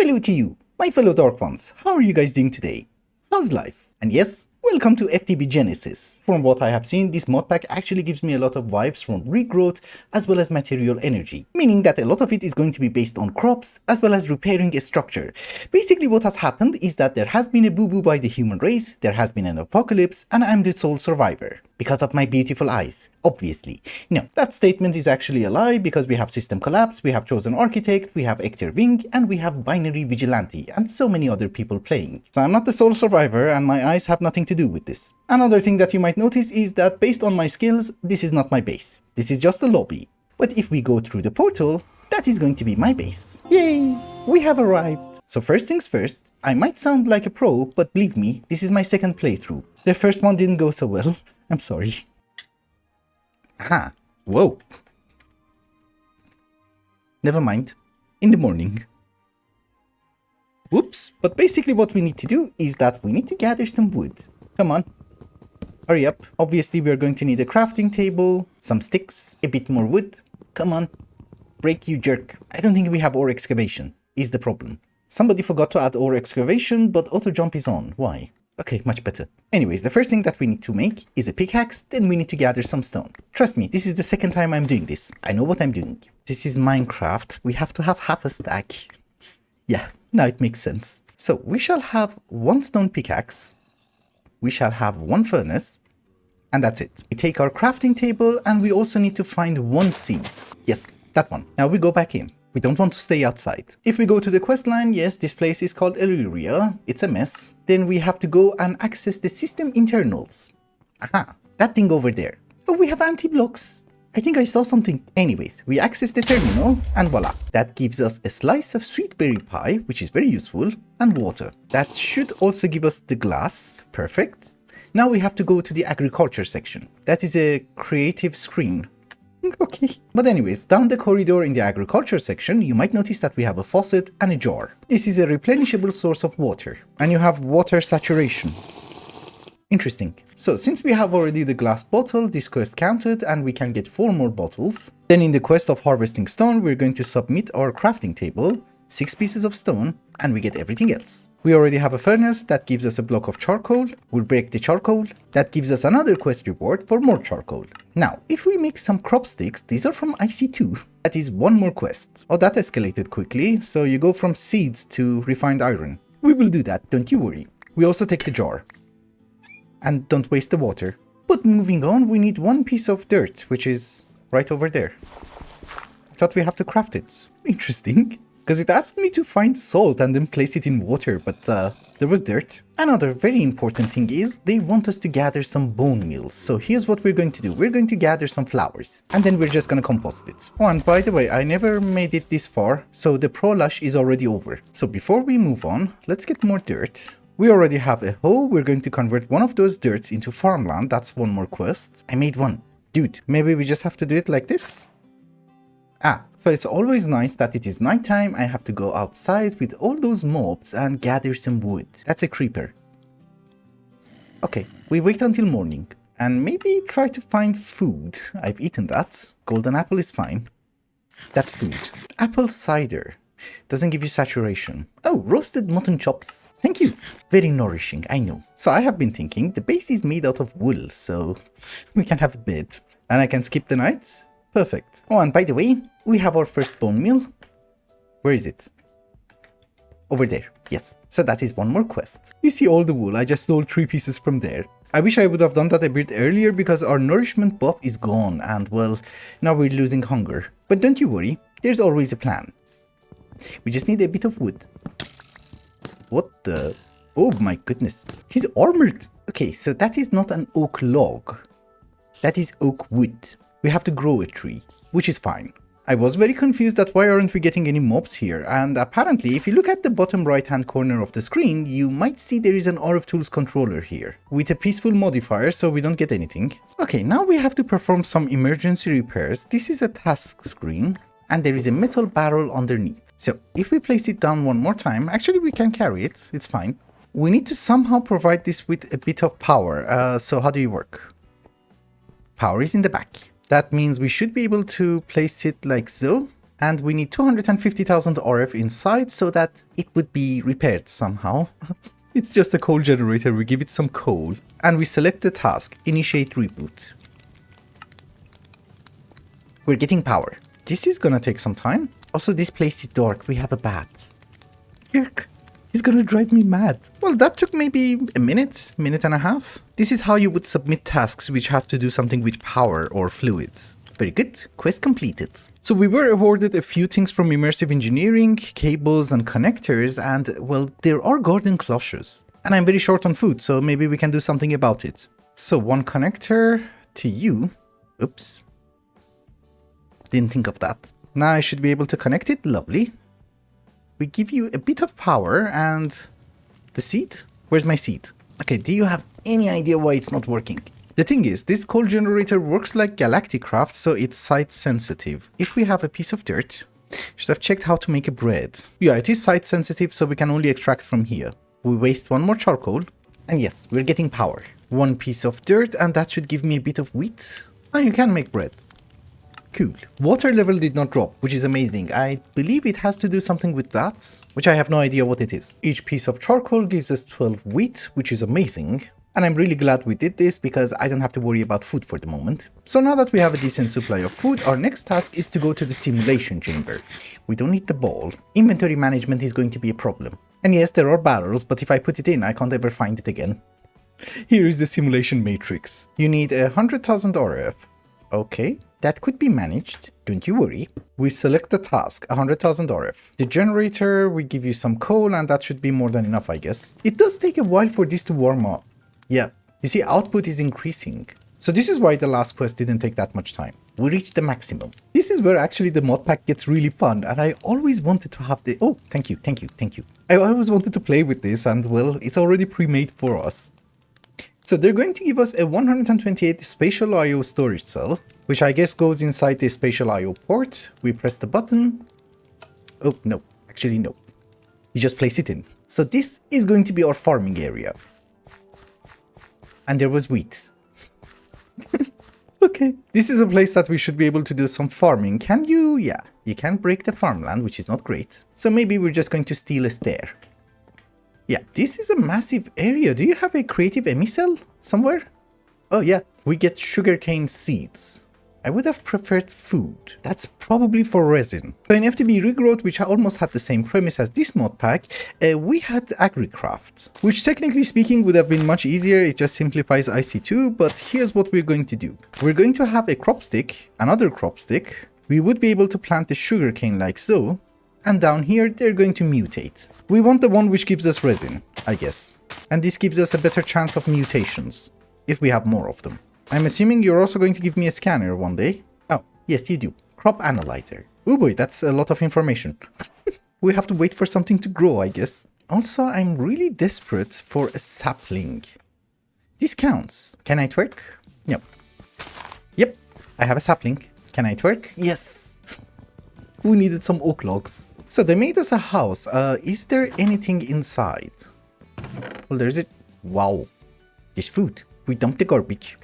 Hello to you, my fellow Dark Ones. How are you guys doing today? How's life? And yes, welcome to Ftb Genesis. From what I have seen, this mod pack actually gives me a lot of vibes from regrowth as well as material energy, meaning that a lot of it is going to be based on crops as well as repairing a structure. Basically what has happened is that there has been a boo-boo by the human race, there has been an apocalypse, and I'm the sole survivor. Because of my beautiful eyes, obviously. No, that statement is actually a lie because we have system collapse, we have chosen architect, we have Ector Wing, and we have binary vigilante, and so many other people playing. So I'm not the sole survivor and my eyes have nothing to do with this. Another thing that you might notice is that based on my skills, this is not my base. This is just a lobby. But if we go through the portal, that is going to be my base. Yay! We have arrived. So first things first, I might sound like a pro, but believe me, this is my second playthrough. The first one didn't go so well. I'm sorry. Ah, whoa. Never mind. In the morning. Whoops. But basically what we need to do is that we need to gather some wood. Come on. Hurry up. Obviously we are going to need a crafting table, some sticks, a bit more wood. Come on. Break, you jerk. I don't think we have ore excavation, is the problem. Somebody forgot to add ore excavation, but auto jump is on. Why? Okay, much better. Anyways, the first thing that we need to make is a pickaxe, then we need to gather some stone. Trust me, this is the second time I'm doing this. I know what I'm doing. This is Minecraft. We have to have half a stack. Yeah, now it makes sense. So we shall have one stone pickaxe. We shall have one furnace. And that's it. We take our crafting table and we also need to find one seed. Yes, that one. Now we go back in. We don't want to stay outside. If we go to the quest line, yes, this place is called Illyria. It's a mess. Then we have to go and access the system internals. Aha, that thing over there. But we have anti-blocks. I think I saw something. Anyways, we access the terminal and voila. That gives us a slice of sweet berry pie, which is very useful, and water. That should also give us the glass. Perfect. Now we have to go to the agriculture section. That is a creative screen. Okay. But anyways, down the corridor in the agriculture section, you might notice that we have a faucet and a jar. This is a replenishable source of water. And you have water saturation. Interesting. So since we have already the glass bottle, this quest counted and we can get 4 more bottles. Then in the quest of harvesting stone, we're going to submit our crafting table, 6 pieces of stone, and we get everything else. We already have a furnace that gives us a block of charcoal. We'll break the charcoal. That gives us another quest reward for more charcoal. Now, if we make some crop sticks, these are from IC2. That is one more quest. Oh, that escalated quickly. So you go from seeds to refined iron. We will do that, don't you worry. We also take the jar. And don't waste the water. But moving on, we need one piece of dirt, which is right over there. I thought we have to craft it. Interesting. Because it asked me to find salt and then place it in water, but there was dirt. Another very important thing is they want us to gather some bone meal. So here's what we're going to do. We're going to gather some flowers and then we're just going to compost it. Oh, and by the way, I never made it this far, so the pro lush is already over. So before we move on, let's get more dirt. We already have a hoe. We're going to convert one of those dirts into farmland. That's one more quest. I made one. Dude, maybe we just have to do it like this? Ah, so it's always nice that it is nighttime. I have to go outside with all those mobs and gather some wood. That's a creeper. Okay, we wait until morning and maybe try to find food. I've eaten that. Golden apple is fine. That's food. Apple cider. Doesn't give you saturation. Oh, roasted mutton chops. Thank you. Very nourishing, I know. So I have been thinking the base is made out of wool, so we can have a bed. And I can skip the nights. Perfect. Oh, and by the way, we have our first bone meal. Where is it? Over there. Yes. So that is one more quest. You see all the wool. I just stole 3 pieces from there. I wish I would have done that a bit earlier because our nourishment buff is gone and well, now we're losing hunger. But don't you worry. There's always a plan. We just need a bit of wood. What the? Oh my goodness. He's armored. Okay, so that is not an oak log. That is oak wood. We have to grow a tree, which is fine. I was very confused that why aren't we getting any mobs here, and apparently if you look at the bottom right hand corner of the screen, you might see there is an RF Tools controller here, with a peaceful modifier so we don't get anything. Okay, now we have to perform some emergency repairs. This is a task screen, and there is a metal barrel underneath. So if we place it down one more time, actually we can carry it, it's fine. We need to somehow provide this with a bit of power, so how do you work? Power is in the back. That means we should be able to place it like so. And we need 250,000 RF inside so that it would be repaired somehow. It's just a coal generator, we give it some coal. And we select the task, initiate reboot. We're getting power. This is gonna take some time. Also, this place is dark, we have a bat. Yerk, he's gonna drive me mad. Well, that took maybe a minute and a half. This is how you would submit tasks which have to do something with power or fluids. Very good, quest completed. So we were awarded a few things from immersive engineering, cables and connectors, and well, there are garden cloches. And I'm very short on food, so maybe we can do something about it. So one connector to you. Oops. Didn't think of that. Now I should be able to connect it, lovely. We give you a bit of power and the seed? Where's my seed? Okay, do you have any idea why it's not working? The thing is, this coal generator works like galactic craft, so it's site sensitive. If we have a piece of dirt, should have checked how to make a bread. Yeah, it is site sensitive, so we can only extract from here. We waste one more charcoal, and yes, we're getting power. One piece of dirt, and that should give me a bit of wheat. Oh, you can make bread. Cool. Water level did not drop, which is amazing. I believe it has to do something with that, which I have no idea what it is. Each piece of charcoal gives us 12 wheat, which is amazing. And I'm really glad we did this because I don't have to worry about food for the moment. So now that we have a decent supply of food, our next task is to go to the simulation chamber. We don't need the ball. Inventory management is going to be a problem. And yes, there are barrels, but if I put it in, I can't ever find it again. Here is the simulation matrix. You need 100,000 RF. Okay, that could be managed. Don't you worry. We select the task, 100,000 RF. The generator, we give you some coal, and that should be more than enough, I guess. It does take a while for this to warm up. Yeah, you see, output is increasing. So this is why the last quest didn't take that much time. We reached the maximum. This is where actually the mod pack gets really fun, and I always wanted to have the... Oh, thank you. I always wanted to play with this, and well, it's already pre-made for us. So they're going to give us a 128 spatial IO storage cell, which I guess goes inside the spatial IO port. We press the button. Oh, no. Actually, no. You just place it in. So this is going to be our farming area. And there was wheat. Okay. This is a place that we should be able to do some farming. Can you? Yeah. You can break the farmland, which is not great. So maybe we're just going to steal a stair. Yeah, this is a massive area. Do you have a creative emicell somewhere? Oh yeah, we get sugarcane seeds. I would have preferred food. That's probably for resin. So in Ftb Regrowth, which almost had the same premise as this mod pack, we had AgriCraft, which technically speaking would have been much easier. It just simplifies IC2, but here's what we're going to do. We're going to have a crop stick, another crop stick. We would be able to plant the sugarcane like so, and down here they're going to mutate. We want the one which gives us resin, I guess. And this gives us a better chance of mutations, if we have more of them. I'm assuming you're also going to give me a scanner one day. Oh, yes, you do. Crop analyzer. Oh boy, that's a lot of information. We have to wait for something to grow, I guess. Also, I'm really desperate for a sapling. This counts. Can I twerk? No. Yep, I have a sapling. Can I twerk? Yes. We needed some oak logs. So they made us a house. Is there anything inside? Well, there's it. Wow. There's food. We dumped the garbage.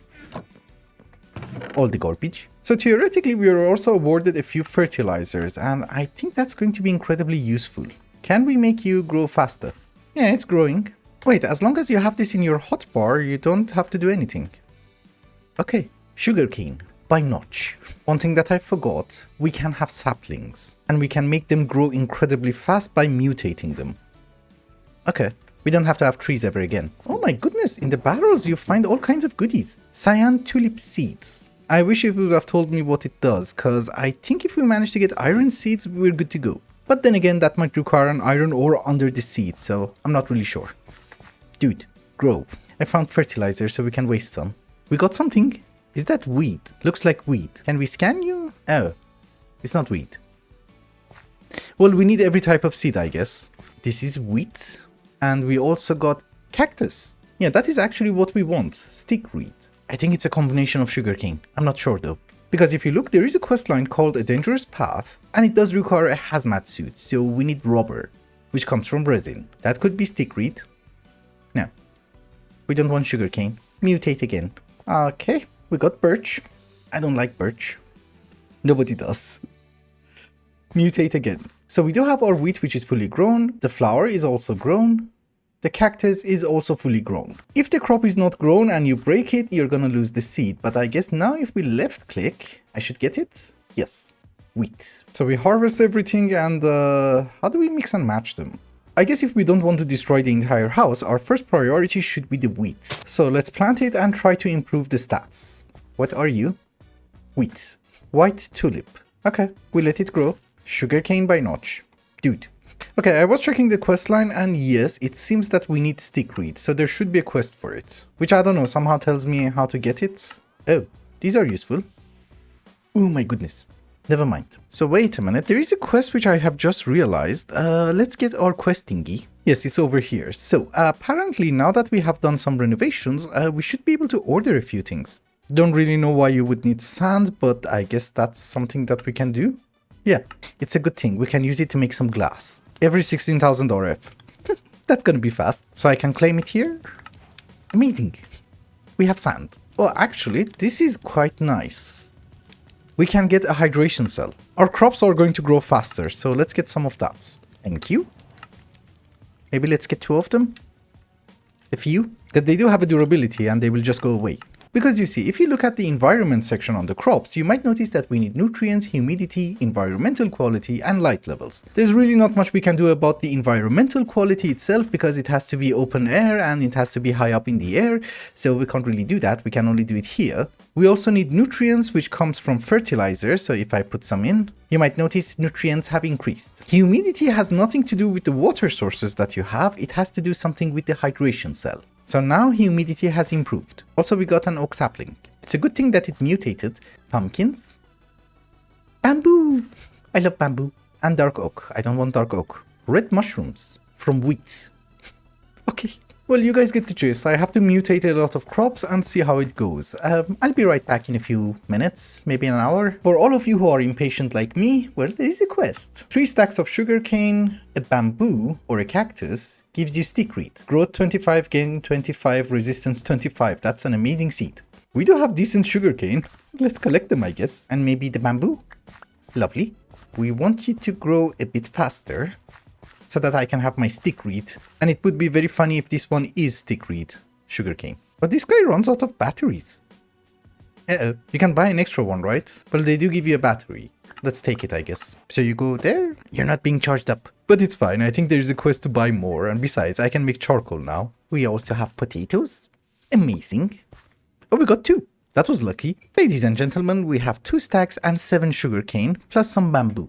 All the garbage. So theoretically, we are also awarded a few fertilizers, and I think that's going to be incredibly useful. Can we make you grow faster? Yeah, it's growing. Wait, as long as you have this in your hotbar, you don't have to do anything. Okay, sugarcane. By notch. One thing that I forgot, we can have saplings, and we can make them grow incredibly fast by mutating them. Okay, we don't have to have trees ever again. Oh my goodness, in the barrels you find all kinds of goodies. Cyan tulip seeds. I wish it would have told me what it does, cause I think if we manage to get iron seeds, we're good to go. But then again, that might require an iron ore under the seed, so I'm not really sure. Dude, grow. I found fertilizer, so we can waste some. We got something. Is that wheat? Looks like wheat. Can we scan you? Oh, it's not wheat. Well, we need every type of seed, I guess. This is wheat. And we also got cactus. Yeah, that is actually what we want. Stickweed. I think it's a combination of sugarcane. I'm not sure though. Because if you look, there is a questline called A Dangerous Path. And it does require a hazmat suit. So we need rubber, which comes from resin. That could be stickweed. No. We don't want sugarcane. Mutate again. Okay. We got birch. I don't like birch. Nobody does. mutate again. So we do have our wheat, which is fully grown. The flower is also grown. The cactus is also fully grown. If the crop is not grown and you break it, you're gonna lose the seed. But I guess now if we left click, I should get it. Yes, wheat. So we harvest everything and how do we mix and match them? I guess if we don't want to destroy the entire house, our first priority should be the wheat. So let's plant it and try to improve the stats. What are you? Wheat. White tulip. Okay, we let it grow. Sugarcane by notch. Dude. Okay, I was checking the quest line and yes, it seems that we need stickweed, so there should be a quest for it. Which I don't know, somehow tells me how to get it. Oh, these are useful. Oh my goodness. Never mind. So wait a minute, there is a quest which I have just realized. Let's get our quest thingy. Yes, it's over here. So apparently now that we have done some renovations, we should be able to order a few things. Don't really know why you would need sand, but I guess that's something that we can do. Yeah, it's a good thing. We can use it to make some glass. Every 16,000 RF. That's gonna be fast. So I can claim it here. Amazing. We have sand. Oh, actually, this is quite nice. We can get a hydration cell. Our crops are going to grow faster, so let's get some of that. Thank you. Maybe let's get 2 of them. A few. Because they do have a durability and they will just go away. Because you see, if you look at the environment section on the crops, you might notice that we need nutrients, humidity, environmental quality, and light levels. There's really not much we can do about the environmental quality itself because it has to be open air and it has to be high up in the air, so we can't really do that, we can only do it here. We also need nutrients, which comes from fertilizer, so if I put some in, you might notice nutrients have increased. Humidity has nothing to do with the water sources that you have, it has to do something with the hydration cell. So now humidity has improved. Also we got an oak sapling. It's a good thing that it mutated. Pumpkins. Bamboo! I love bamboo. And dark oak. I don't want dark oak. Red mushrooms. From wheat. Okay. Well, you guys get the gist. I have to mutate a lot of crops and see how it goes. I'll be right back in a few minutes, maybe an hour. For all of you who are impatient like me, well, there is a quest. 3 stacks of sugarcane, a bamboo, or a cactus gives you stickweed. Growth 25, gain 25, resistance 25. That's an amazing seed. We do have decent sugarcane. Let's collect them, I guess. And maybe the bamboo. Lovely. We want you to grow a bit faster, so that I can have my stickweed. And it would be very funny if this one is stickweed sugarcane. But this guy runs out of batteries. You can buy an extra one, right? Well, they do give you a battery. Let's take it, I guess. So you go there, you're not being charged up. But it's fine, I think there's a quest to buy more. And besides, I can make charcoal now. We also have potatoes. Amazing. Oh, we got 2. That was lucky. Ladies and gentlemen, we have 2 stacks and 7 sugarcane, plus some bamboo.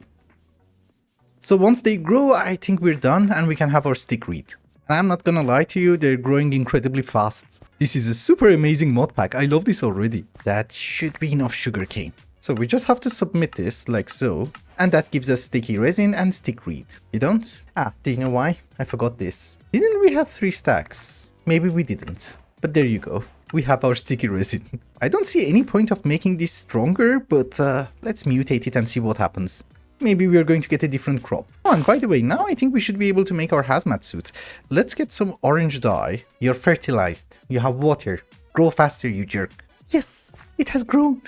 So once they grow, I think we're done and we can have our stickweed. And I'm not gonna lie to you, they're growing incredibly fast. This is a super amazing mod pack, I love this already. That should be enough sugarcane. So we just have to submit this, like so. And that gives us sticky resin and stickweed. You don't? Ah, do you know why? I forgot this. Didn't we have 3 stacks? Maybe we didn't. But there you go. We have our sticky resin. I don't see any point of making this stronger, but let's mutate it and see what happens. Maybe we are going to get a different crop. Oh, and by the way, now I think we should be able to make our hazmat suit. Let's get some orange dye. You're fertilized. You have water. Grow faster, you jerk. Yes, it has grown.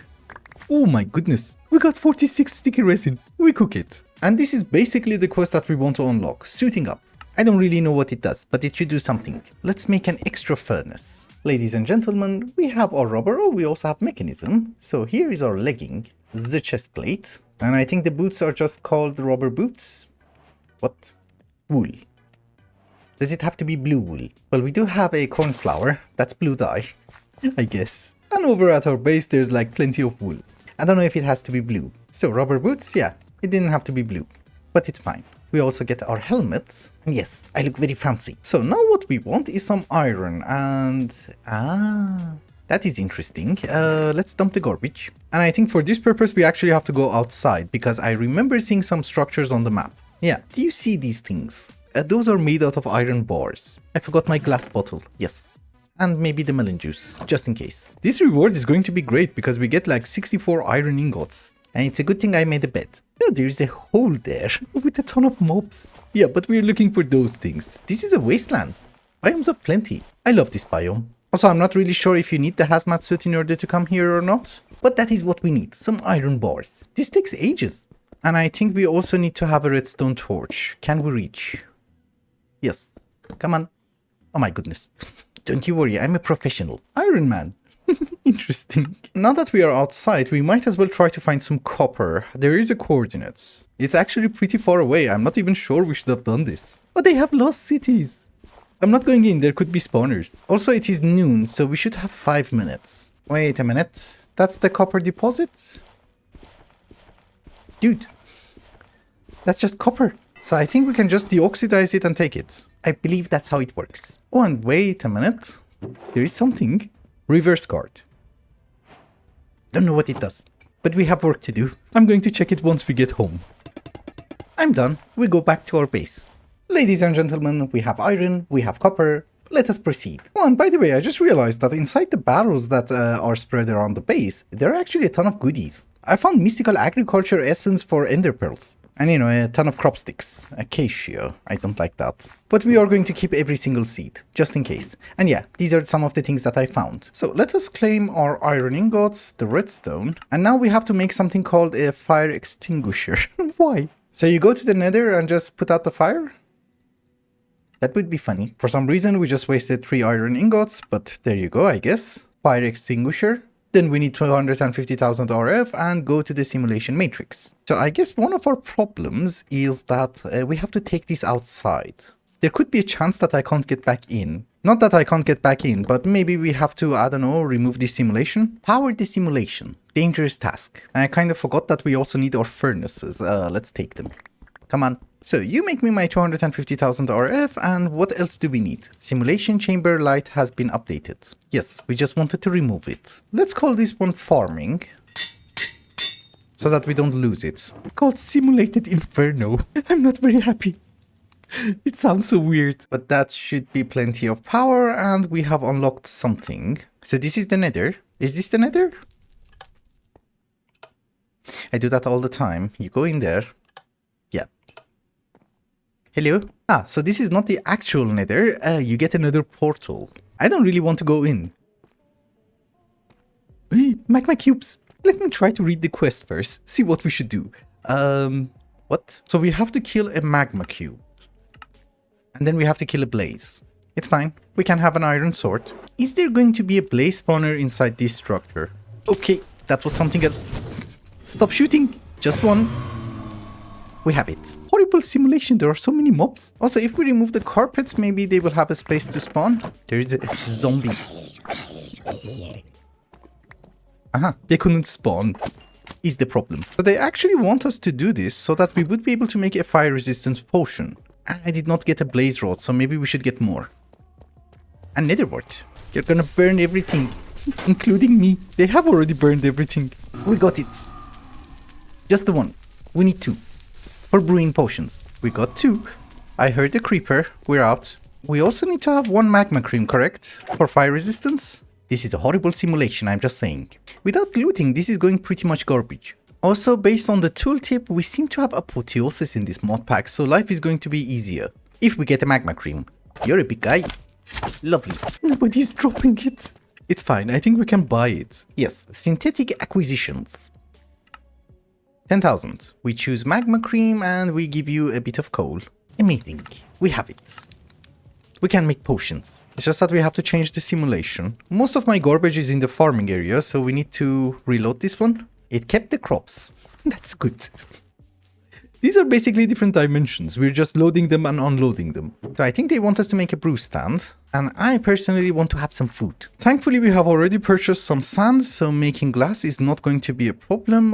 Oh my goodness. We got 46 sticky resin. We cook it. And this is basically the quest that we want to unlock. Suiting up. I don't really know what it does, but it should do something. Let's make an extra furnace. Ladies and gentlemen, we have our rubber. Oh, we also have mechanism. So here is our legging. The chest plate. And I think the boots are just called rubber boots. What? Wool. Does it have to be blue wool? Well, we do have a cornflower. That's blue dye, I guess. And over at our base, there's like plenty of wool. I don't know if it has to be blue. So rubber boots, yeah, it didn't have to be blue, but it's fine. We also get our helmets. And yes, I look very fancy. So now what we want is some iron and... that is interesting. Let's dump the garbage. And I think for this purpose, we actually have to go outside because I remember seeing some structures on the map. Yeah, do you see these things? Those are made out of iron bars. I forgot my glass bottle. Yes. And maybe the melon juice, just in case. This reward is going to be great because we get like 64 iron ingots. And it's a good thing I made a bed. Oh, there is a hole there with a ton of mobs. Yeah, but we're looking for those things. This is a wasteland. Biomes of plenty. I love this biome. Also, I'm not really sure if you need the hazmat suit in order to come here or not. But that is what we need, some iron bars. This takes ages. And I think we also need to have a redstone torch. Can we reach? Yes. Come on. Oh my goodness. Don't you worry, I'm a professional. Iron Man. Interesting. Now that we are outside, we might as well try to find some copper. There is a coordinates. It's actually pretty far away. I'm not even sure we should have done this. But they have lost cities. I'm not going in. There could be spawners. Also, it is noon, so we should have 5 minutes. Wait a minute. That's the copper deposit? Dude. That's just copper. So I think we can just deoxidize it and take it. I believe that's how it works. Oh, and wait a minute. There is something. Reverse card. Don't know what it does, but we have work to do. I'm going to check it once we get home. I'm done. We go back to our base. Ladies and gentlemen, we have iron, we have copper. Let us proceed. Oh, and by the way, I just realized that inside the barrels that are spread around the base, there are actually a ton of goodies. I found mystical agriculture essence for ender pearls. And you know, a ton of crop sticks. Acacia. I don't like that. But we are going to keep every single seed, just in case. And yeah, these are some of the things that I found. So let us claim our iron ingots, the redstone. And now we have to make something called a fire extinguisher. Why? So you go to the nether and just put out the fire? That would be funny. For some reason, we just wasted 3 iron ingots, but there you go, I guess. Fire extinguisher. Then we need 250,000 RF and go to the simulation matrix. So I guess one of our problems is that we have to take this outside. There could be a chance that I can't get back in. Not that I can't get back in, but maybe we have to, I don't know, remove the simulation. Power the simulation. Dangerous task. And I kind of forgot that we also need our furnaces. Let's take them. Come on. So you make me my 250,000 RF, and what else do we need? Simulation chamber light has been updated. Yes, we just wanted to remove it. Let's call this one farming, so that we don't lose it. It's called simulated inferno. I'm not very happy. It sounds so weird. But that should be plenty of power, and we have unlocked something. So this is the nether. Is this the nether? I do that all the time. You go in there. Yeah. Hello? Ah, so this is not the actual nether. You get another portal. I don't really want to go in. Hey, magma cubes. Let me try to read the quest first. See what we should do. What? So we have to kill a magma cube. And then we have to kill a blaze. It's fine. We can have an iron sword. Is there going to be a blaze spawner inside this structure? Okay, that was something else. Stop shooting. Just one. We have it. Horrible simulation, there are so many mobs. Also, if we remove the carpets, maybe they will have a space to spawn. There is a zombie. Aha, they couldn't spawn. Is the problem. So they actually want us to do this so that we would be able to make a fire resistance potion. And I did not get a blaze rod, so maybe we should get more. And nether wart. They're gonna burn everything, including me. They have already burned everything. We got it. Just the one. We need 2. For brewing potions. We got 2. I heard a creeper. We're out. We also need to have 1 magma cream, correct? For fire resistance? This is a horrible simulation, I'm just saying. Without looting, this is going pretty much garbage. Also, based on the tooltip, we seem to have apotheosis in this mod pack, so life is going to be easier. If we get a magma cream. You're a big guy. Lovely. Nobody's dropping it. It's fine, I think we can buy it. Yes, synthetic acquisitions. 10,000. We choose magma cream and we give you a bit of coal. Amazing. We have it. We can make potions. It's just that we have to change the simulation. Most of my garbage is in the farming area, so we need to reload this one. It kept the crops. That's good. These are basically different dimensions. We're just loading them and unloading them. So I think they want us to make a brew stand. And I personally want to have some food. Thankfully, we have already purchased some sand, so making glass is not going to be a problem.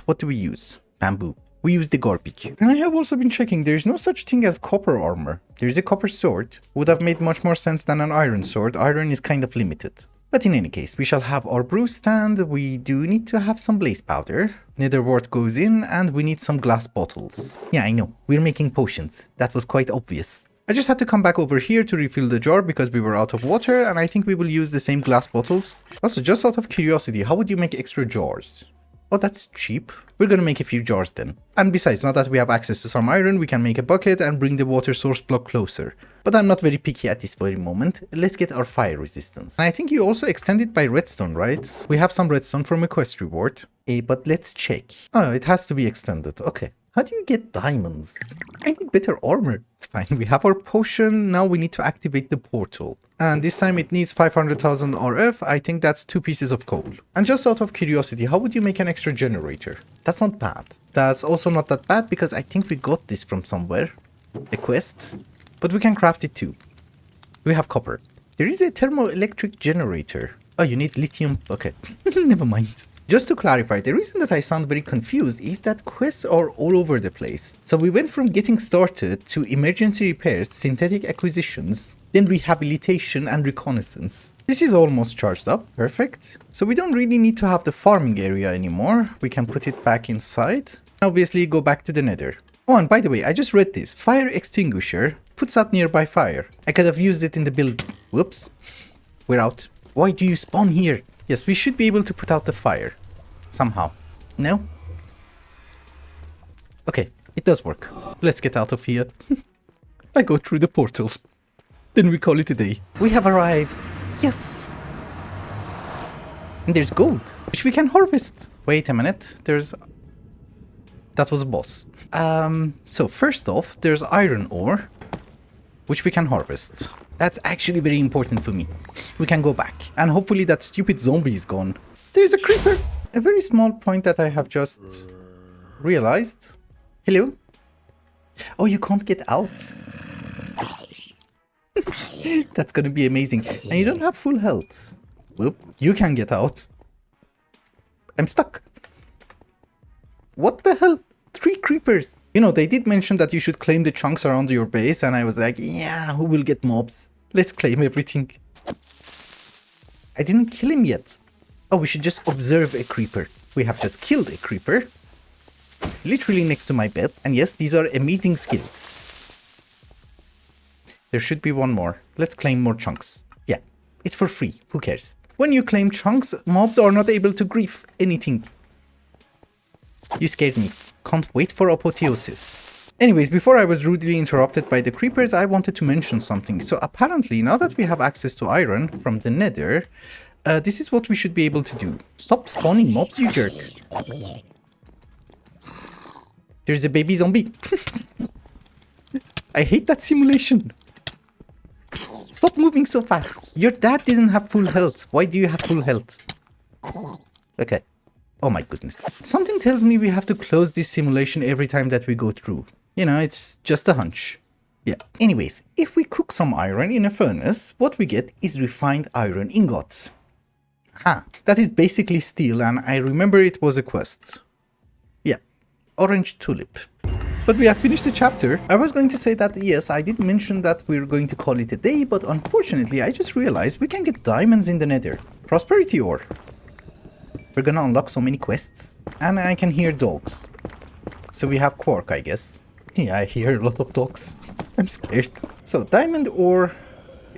What do we use? Bamboo. We use the garbage. And I have also been checking, there is no such thing as copper armor. There is a copper sword. Would have made much more sense than an iron sword. Iron is kind of limited. But in any case, we shall have our brew stand. We do need to have some blaze powder. Nether wart goes in, and we need some glass bottles. Yeah, I know. We're making potions. That was quite obvious. I just had to come back over here to refill the jar because we were out of water, and I think we will use the same glass bottles. Also, just out of curiosity, how would you make extra jars? Oh, that's cheap. We're gonna make a few jars then. And besides, now that we have access to some iron, we can make a bucket and bring the water source block closer. But I'm not very picky at this very moment. Let's get our fire resistance. And I think you also extend it by redstone, right? We have some redstone from a quest reward. But let's check. Oh, it has to be extended. Okay. How do you get diamonds? I need better armor. It's fine. We have our potion. Now we need to activate the portal. And this time it needs 500,000 RF. I think that's 2 pieces of coal. And just out of curiosity, how would you make an extra generator? That's not bad. That's also not that bad because I think we got this from somewhere. A quest. But we can craft it too. We have copper. There is a thermoelectric generator. Oh, you need lithium. Okay. Never mind. Just to clarify, the reason that I sound very confused is that quests are all over the place. So we went from getting started to emergency repairs, synthetic acquisitions, then rehabilitation and reconnaissance. This is almost charged up. Perfect. So we don't really need to have the farming area anymore. We can put it back inside. Obviously go back to the Nether. Oh, and by the way, I just read this. Fire extinguisher puts out nearby fire. I could have used it in the build. Whoops. We're out. Why do you spawn here? Yes, we should be able to put out the fire. Somehow. No? Okay, it does work. Let's get out of here. I go through the portal. Then we call it a day. We have arrived. Yes! And there's gold, which we can harvest. Wait a minute. That was a boss. So first off, there's iron ore, which we can harvest. That's actually very important for me. We can go back. And hopefully that stupid zombie is gone. There's a creeper. A very small point that I have just realized. Hello? Oh, you can't get out. That's gonna be amazing. And you don't have full health. Whoop. You can get out. I'm stuck. What the hell? 3 creepers. You know, they did mention that you should claim the chunks around your base, and I was like, yeah, who will get mobs? Let's claim everything. I didn't kill him yet. Oh, we should just observe a creeper. We have just killed a creeper. Literally next to my bed. And yes, these are amazing skills. There should be one more. Let's claim more chunks. Yeah, it's for free. Who cares? When you claim chunks, mobs are not able to grief anything. You scared me. Can't wait for apotheosis. Anyways, before I was rudely interrupted by the creepers, I wanted to mention something. So apparently, now that we have access to iron from the Nether, this is what we should be able to do. Stop spawning mobs, you jerk. There's a baby zombie. I hate that simulation. Stop moving so fast. Your dad didn't have full health. Why do you have full health? Okay. Oh my goodness. Something tells me we have to close this simulation every time that we go through. You know, it's just a hunch. Yeah. Anyways, if we cook some iron in a furnace, what we get is refined iron ingots. Ha! That is basically steel, and I remember it was a quest. Yeah. Orange tulip. But we have finished the chapter. I was going to say that, yes, I did mention that we're going to call it a day, but unfortunately, I just realized we can get diamonds in the Nether. Prosperity ore. We're gonna unlock so many quests. And I can hear dogs. So we have quark, I guess. Yeah, I hear a lot of dogs. I'm scared. So, diamond ore.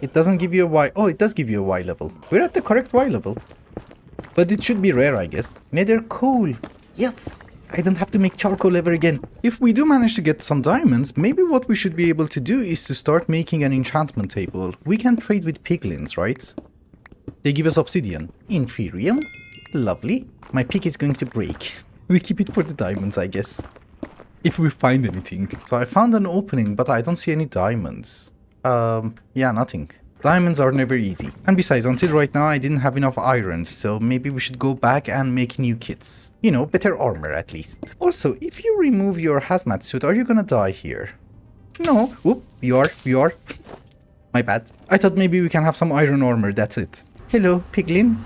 It doesn't give you a Y. Oh, it does give you a Y level. We're at the correct Y level. But it should be rare, I guess. Nether coal. Yes! I don't have to make charcoal ever again. If we do manage to get some diamonds, maybe what we should be able to do is to start making an enchantment table. We can trade with piglins, right? They give us obsidian. Inferium. Lovely. My pick is going to break. We keep it for the diamonds, I guess. If we find anything. So I found an opening, but I don't see any diamonds. Yeah, nothing. Diamonds are never easy. And besides, until right now, I didn't have enough iron, so maybe we should go back and make new kits. You know, better armor at least. Also, if you remove your hazmat suit, are you gonna die here? No. Whoop, you are. My bad. I thought maybe we can have some iron armor, that's it. Hello, piglin.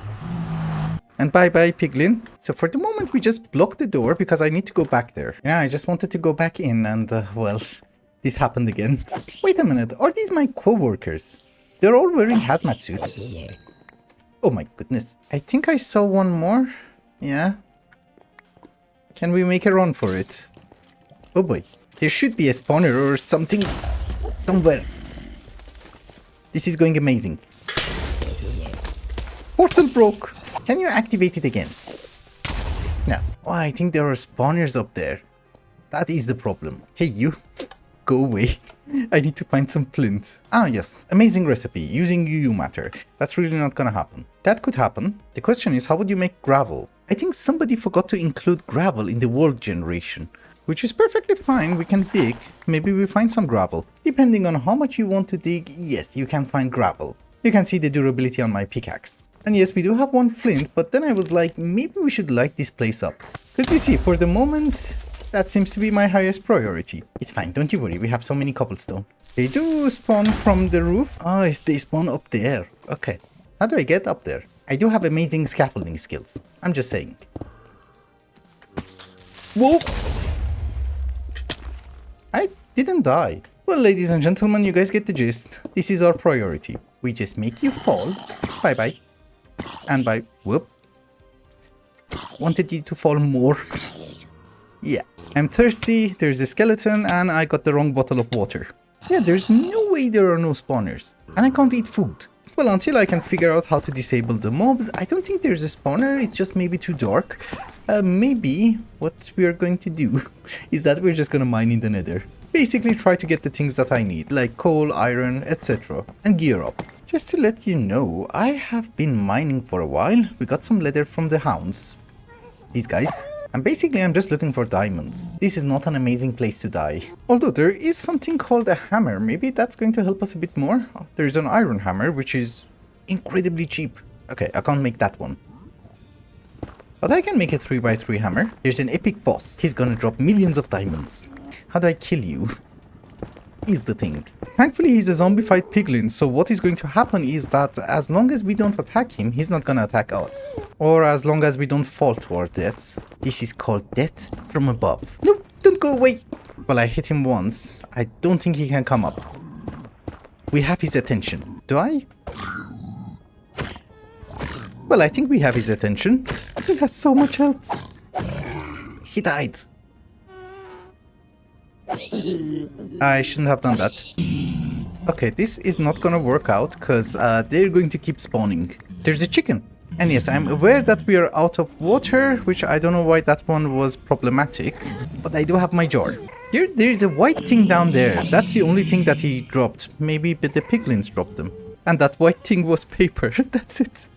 And bye-bye, piglin. So for the moment, we just block the door because I need to go back there. Yeah, I just wanted to go back in and, well, this happened again. Wait a minute, are these my co-workers? They're all wearing hazmat suits. Oh my goodness. I think I saw one more. Yeah. Can we make a run for it? Oh boy. There should be a spawner or something somewhere. This is going amazing. Portal broke. Can you activate it again? No. Oh, I think there are spawners up there. That is the problem. Hey, you. Go away. I need to find some flint. Ah, yes. Amazing recipe. Using UU matter. That's really not gonna happen. That could happen. The question is, how would you make gravel? I think somebody forgot to include gravel in the world generation. Which is perfectly fine. We can dig. Maybe we find some gravel. Depending on how much you want to dig, yes, you can find gravel. You can see the durability on my pickaxe. And yes, we do have one flint, but then I was like, maybe we should light this place up. Because you see, for the moment, that seems to be my highest priority. It's fine, don't you worry, we have so many cobblestone. They do spawn from the roof. Oh, they spawn up there. Okay, how do I get up there? I do have amazing scaffolding skills. I'm just saying. Whoa! I didn't die. Well, ladies and gentlemen, you guys get the gist. This is our priority. We just make you fall. Bye-bye. And bye. Whoop. Wanted you to fall more. Yeah. I'm thirsty, there's a skeleton, and I got the wrong bottle of water. Yeah, there's no way there are no spawners. And I can't eat food. Well, until I can figure out how to disable the mobs, I don't think there's a spawner, it's just maybe too dark. Maybe what we are going to do is that we're just gonna mine in the nether. Basically try to get the things that I need, like coal, iron, etc. and gear up. Just to let you know, I have been mining for a while. We got some leather from the hounds. These guys. And basically I'm just looking for diamonds. This is not an amazing place to die. Although there is something called a hammer. Maybe that's going to help us a bit more. There is an iron hammer, which is incredibly cheap. Okay, I can't make that one. But I can make a 3x3 hammer. There's an epic boss. He's gonna drop millions of diamonds. How do I kill you? Is the thing. Thankfully he's a zombified piglin, so what is going to happen is that as long as we don't attack him, he's not gonna attack us. Or as long as we don't fall to our deaths. This is called death from above. Nope, don't go away. Well, I hit him once. I don't think he can come up. We have his attention. Do I? Well, I think we have his attention. He has so much health. He died. I shouldn't have done that. Okay, this is not gonna work out because they're going to keep spawning. There's a chicken. And yes, I'm aware that we are out of water, which I don't know why that one was problematic. But I do have my jar. There is a white thing down there. That's the only thing that he dropped. Maybe the piglins dropped them. And that white thing was paper. That's it.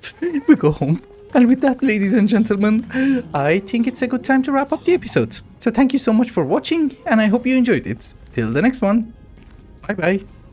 We go home. And with that, ladies and gentlemen, I think it's a good time to wrap up the episode. So thank you so much for watching, and I hope you enjoyed it. Till the next one. Bye bye.